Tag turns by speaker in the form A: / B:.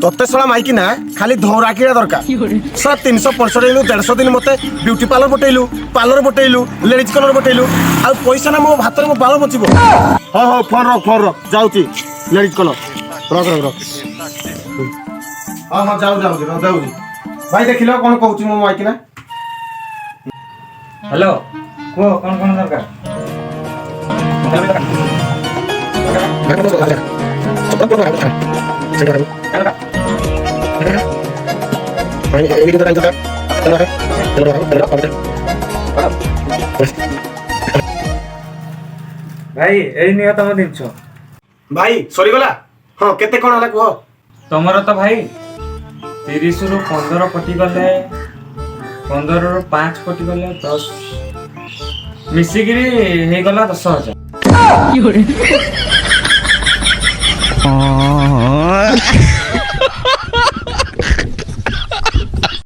A: तोते साला माइकी ना खाली धौरा किड़ा दरकार साला 365 दिन 150 दिन मते ब्यूटी पार्लर बटेलु लेडीज कलर बटेलु आ पैसा ना मो हाथ में बाल बचिबो। हाँ फोन रख जाउची लेडीज कलर रख हाँ जाऊ भाई देखिलो कौन कहूची मो माइकी ना।
B: हेलो को कौन दरकार भाई एई निया तम दिनछ
A: भाई सरी गला। हाँ केते कोन हला कह
B: तमरो तो भाई 30 रु 15 कोटी गले 15 रु 5 कोटी गले 10 मिसिगिरी हे गला 10,000।